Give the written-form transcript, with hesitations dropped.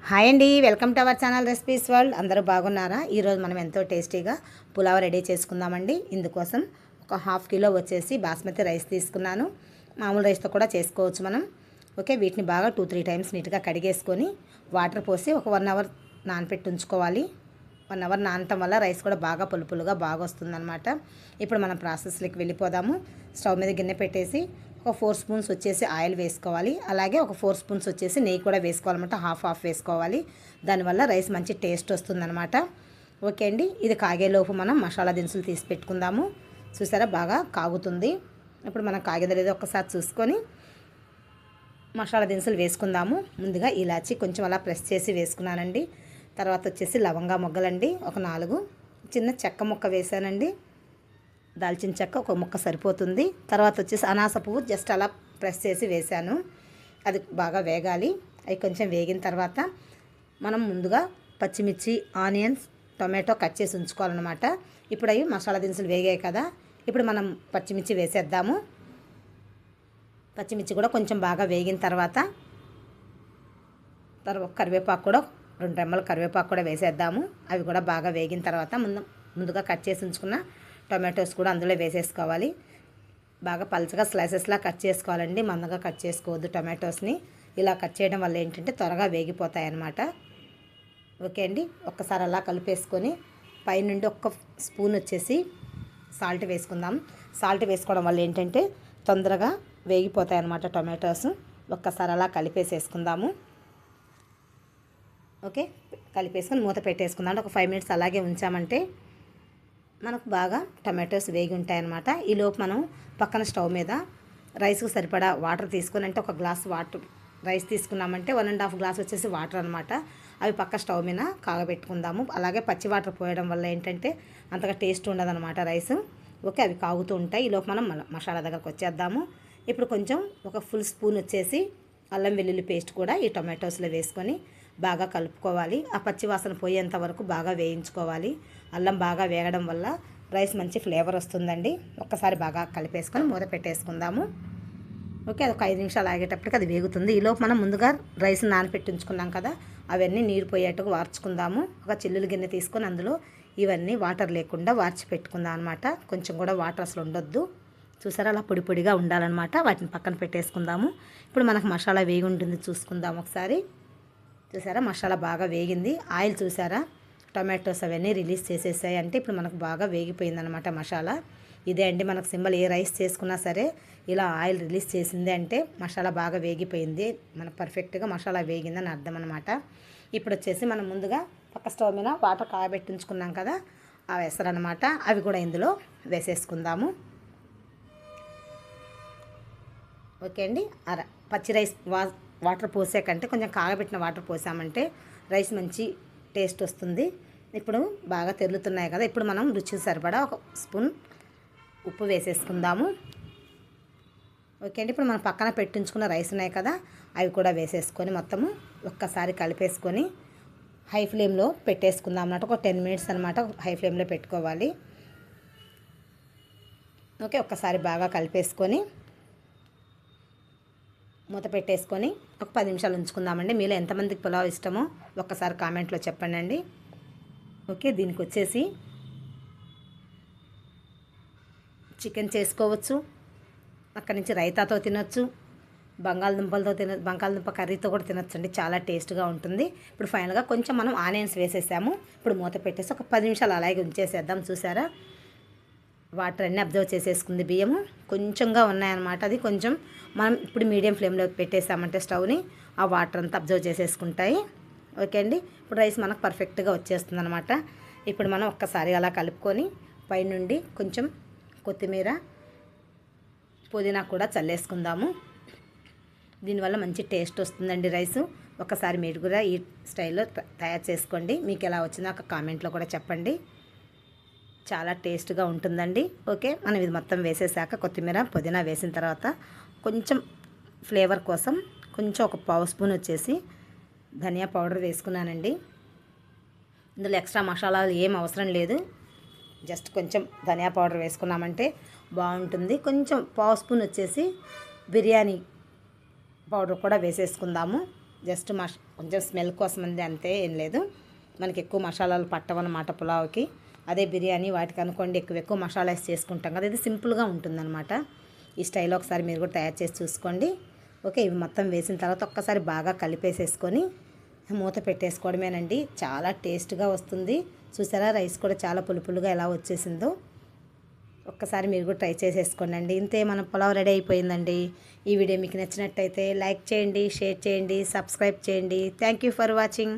Hi అండి, welcome to our channel recipes world. అందరూ బాగున్నారా? ఈరోజు మనం ఎంతో టేస్టీగా పులావ్ రెడీ చేసుకుందామండి. ఇందుకోసం ఒక హాఫ్ కిలో వచ్చేసి బాస్మతి రైస్ తీసుకున్నాను. మామూలు రైస్తో కూడా చేసుకోవచ్చు మనం. ఓకే, వీటిని బాగా 2-3 టైమ్స్ నీట్గా కడిగేసుకొని వాటర్ పోసి ఒక 1 అవర్ నానపెట్టి ఉంచుకోవాలి. 1 అవర్ నానటం వల్ల రైస్ కూడా బాగా పులుపులుగా బాగా వస్తుందన్నమాట. ఇప్పుడు మనం ప్రాసెస్లోకి వెళ్ళిపోదాము. స్టవ్ మీద గిన్నె పెట్టేసి ఒక 4 స్పూన్స్ వచ్చేసి ఆయిల్ వేసుకోవాలి. అలాగే ఒక 4 స్పూన్స్ వచ్చేసి నెయ్యి కూడా వేసుకోవాలన్నమాట. హాఫ్ వేసుకోవాలి. దానివల్ల రైస్ మంచి టేస్ట్ వస్తుందన్నమాట. ఓకే అండి, ఇది కాగేలోపు మనం మసాలా దినుసులు తీసి పెట్టుకుందాము. చూసారా, బాగా కాగుతుంది. ఇప్పుడు మనం కాగేదో లేదో ఒకసారి చూసుకొని మసాలా దినుసులు వేసుకుందాము. ముందుగా ఇలాచి కొంచెం అలా ప్రెస్ చేసి వేసుకున్నానండి. తర్వాత వచ్చేసి లవంగా మొగ్గలండి ఒక 4, చిన్న చెక్క ముక్క వేసానండి. దాల్చిన చెక్క ఒక ముక్క సరిపోతుంది. తర్వాత వచ్చేసి అనాస పువ్వు జస్ట్ అలా ప్రెస్ చేసి వేసాను. అది బాగా వేగాలి. అవి కొంచెం వేగిన తర్వాత మనం ముందుగా పచ్చిమిర్చి, ఆనియన్స్, టొమాటో కట్ చేసి ఉంచుకోవాలన్నమాట. ఇప్పుడు అవి మసాలా దినుసులు వేగాయి కదా, ఇప్పుడు మనం పచ్చిమిర్చి వేసేద్దాము. పచ్చిమిర్చి కూడా కొంచెం బాగా వేగిన తర్వాత కరివేపాకు కూడా 2 రెమ్మల కరివేపాకు కూడా వేసేద్దాము. అవి కూడా బాగా వేగిన తర్వాత ముందుగా కట్ చేసి ఉంచుకున్న టొమాటోస్ కూడా అందులో వేసేసుకోవాలి. బాగా పల్చగా స్లైసెస్లా కట్ చేసుకోవాలండి, మందంగా కట్ చేసుకోవద్దు. టొమాటోస్ని ఇలా కట్ చేయడం వల్ల ఏంటంటే త్వరగా వేగిపోతాయి అన్నమాట. ఓకే అండి, ఒక్కసారి అలా కలిపేసుకొని పైనుండి 1 స్పూన్ వచ్చేసి సాల్ట్ వేసుకుందాం. సాల్ట్ వేసుకోవడం వల్ల ఏంటంటే తొందరగా వేగిపోతాయి అన్నమాట టొమాటోస్. ఒక్కసారి అలా కలిపేసేసుకుందాము. ఓకే, కలిపేసుకొని మూత పెట్టేసుకుందాం. ఒక 5 మినిట్స్ అలాగే ఉంచామంటే మనకు బాగా టమాటోస్ వేగి ఉంటాయన్నమాట. ఈలోపు మనం పక్కన స్టవ్ మీద రైస్కి సరిపడా వాటర్ తీసుకొని, అంటే 1 గ్లాస్ వాటర్ రైస్ తీసుకున్నామంటే 1.5 గ్లాస్ వచ్చేసి వాటర్ అనమాట. అవి పక్క స్టవ్ మీద కాగబెట్టుకుందాము. అలాగే పచ్చి వాటర్ పోయడం వల్ల ఏంటంటే అంతగా టేస్ట్ ఉండదన్నమాట రైస్. ఓకే, అవి కాగుతూ ఉంటాయి. ఈలోపు మనం మసాలా దగ్గరకు వచ్చేద్దాము. ఇప్పుడు కొంచెం ఒక ఫుల్ స్పూన్ వచ్చేసి అల్లం వెల్లుల్లి పేస్ట్ కూడా ఈ టొమాటోస్లో వేసుకొని బాగా కలుపుకోవాలి. ఆ పచ్చి వాసన పోయేంత వరకు బాగా వేయించుకోవాలి. అల్లం బాగా వేగడం వల్ల రైస్ మంచి ఫ్లేవర్ వస్తుందండి. ఒక్కసారి బాగా కలిపేసుకొని మూత పెట్టేసుకుందాము. ఓకే, అది ఒక 5 నిమిషాలు ఆగేటప్పటికి అది వేగుతుంది. ఈలోపు మనం ముందుగా రైస్ నానపెట్టి ఉంచుకున్నాం కదా, అవన్నీ నీరు పోయేట్టుగా వార్చుకుందాము. ఒక చిల్లులు గిన్నె తీసుకొని అందులో ఇవన్నీ వాటర్ లేకుండా వార్చి పెట్టుకుందాం అనమాట. కొంచెం కూడా వాటర్ అసలు ఉండొద్దు. చూసారా, అలా పొడి పొడిగా ఉండాలన్నమాట. వాటిని పక్కన పెట్టేసుకుందాము. ఇప్పుడు మనకు మసాలా వేగి ఉంటుంది, చూసుకుందాం ఒకసారి. చూసారా, మసాలా బాగా వేగింది. ఆయిల్ చూసారా, టొమాటోస్ అవన్నీ రిలీజ్ చేసేసాయి. అంటే ఇప్పుడు మనకు బాగా వేగిపోయిందనమాట మసాలా. ఇదే అండి మనకు సింబల్. ఏ రైస్ చేసుకున్నా సరే ఇలా ఆయిల్ రిలీజ్ చేసింది అంటే మసాలా బాగా వేగిపోయింది, మనకు పర్ఫెక్ట్గా మసాలా వేగిందని అర్థం అనమాట. ఇప్పుడు వచ్చేసి మనం ముందుగా పక్క స్టవ్ మీద వాటర్ కాగబెట్టించుకున్నాం కదా, అవి వేస్తారనమాట. అవి కూడా ఇందులో వేసేసుకుందాము. ఓకే అండి, పచ్చి రైస్ వాటర్ పోసే కంటే కొంచెం కాగబెట్టిన వాటర్ పోసామంటే రైస్ మంచి టేస్ట్ వస్తుంది. ఇప్పుడు బాగా తెరులుతున్నాయి కదా, ఇప్పుడు మనం రుచికి సరిపడా 1 స్పూన్ ఉప్పు వేసేసుకుందాము. ఓకే అండి, ఇప్పుడు మనం పక్కన పెట్టించుకున్న రైస్ ఉన్నాయి కదా, అవి కూడా వేసేసుకొని మొత్తము ఒక్కసారి కలిపేసుకొని హై ఫ్లేమ్లో పెట్టేసుకుందాం అన్నమాట. ఒక 10 మినిట్స్ అనమాట హై ఫ్లేమ్లో పెట్టుకోవాలి. ఓకే, ఒక్కసారి బాగా కలిపేసుకొని మూత పెట్టేసుకొని ఒక 10 నిమిషాలు ఉంచుకుందామండి. మీలో ఎంతమందికి పులావ్ ఇష్టమో ఒక్కసారి కామెంట్లో చెప్పండి అండి. ఓకే, దీనికి వచ్చేసి చికెన్ చేసుకోవచ్చు, అక్కడి నుంచి రైతాతో తినొచ్చు, బంగాళదుంప కర్రీతో కూడా తినొచ్చు అండి. చాలా టేస్ట్గా ఉంటుంది. ఇప్పుడు ఫైనల్గా కొంచెం మనం ఆనియన్స్ వేసేసాము. ఇప్పుడు మూత పెట్టేసి ఒక 10 నిమిషాలు అలాగే ఉంచేసేద్దాం. చూసారా, వాటర్ అన్నీ అబ్జర్వ్ చేసేసుకుంది. బియ్యము కొంచెంగా ఉన్నాయన్నమాట. అది కొంచెం మనం ఇప్పుడు మీడియం ఫ్లేమ్లో పెట్టేసామంటే స్టవ్ని, ఆ వాటర్ అంతా అబ్జర్వ్ చేసేసుకుంటాయి. ఓకే అండి, ఇప్పుడు రైస్ మనకు పర్ఫెక్ట్గా వచ్చేస్తుంది అనమాట. ఇప్పుడు మనం ఒక్కసారి అలా కలుపుకొని పైనుండి కొంచెం కొత్తిమీర, పుదీనా కూడా చల్లేసుకుందాము. దీనివల్ల మంచి టేస్ట్ వస్తుందండి రైసు. ఒకసారి మీరు కూడా ఈ స్టైల్లో తయారు చేసుకోండి. మీకు ఎలా వచ్చిందో ఒక కామెంట్లో కూడా చెప్పండి. చాలా టేస్ట్గా ఉంటుందండి. ఓకే, మనం ఇది మొత్తం వేసేసాక కొత్తిమీర, పుదీనా వేసిన తర్వాత కొంచెం ఫ్లేవర్ కోసం కొంచెం ఒక 1/2 స్పూన్ వచ్చేసి ధనియా పౌడర్ వేసుకున్నానండి. ఇందులో ఎక్స్ట్రా మసాలాలు ఏం అవసరం లేదు, జస్ట్ కొంచెం ధనియా పౌడర్ వేసుకున్నామంటే బాగుంటుంది. కొంచెం 1/2 స్పూన్ వచ్చేసి బిర్యానీ పౌడర్ కూడా వేసేసుకుందాము. జస్ట్ కొంచెం స్మెల్ కోసం అంతే, ఏం లేదు. మనకి ఎక్కువ మసాలాలు పట్టవన్నమాట పులావ్కి. అదే బిర్యానీ వాటికి అనుకోండి ఎక్కువ మసాలా వేసి చేసుకుంటాం కదా, ఇది సింపుల్గా ఉంటుందన్నమాట. ఈ స్టైల్లో ఒకసారి మీరు కూడా తయారు చేసి చూసుకోండి. ఓకే, ఇవి మొత్తం వేసిన తర్వాత ఒక్కసారి బాగా కలిపేసేసుకొని మూత పెట్టేసుకోవడమేనండి. చాలా టేస్ట్గా వస్తుంది. చూసారా, రైస్ కూడా చాలా పులుపులుగా ఎలా వచ్చేసిందో. ఒక్కసారి మీరు కూడా ట్రై చేసేసుకోండి. ఇంతే, మన పులావ్ రెడీ అయిపోయిందండి. ఈ వీడియో మీకు నచ్చినట్టయితే లైక్ చేయండి, షేర్ చేయండి, సబ్స్క్రైబ్ చేయండి. Thank you for watching.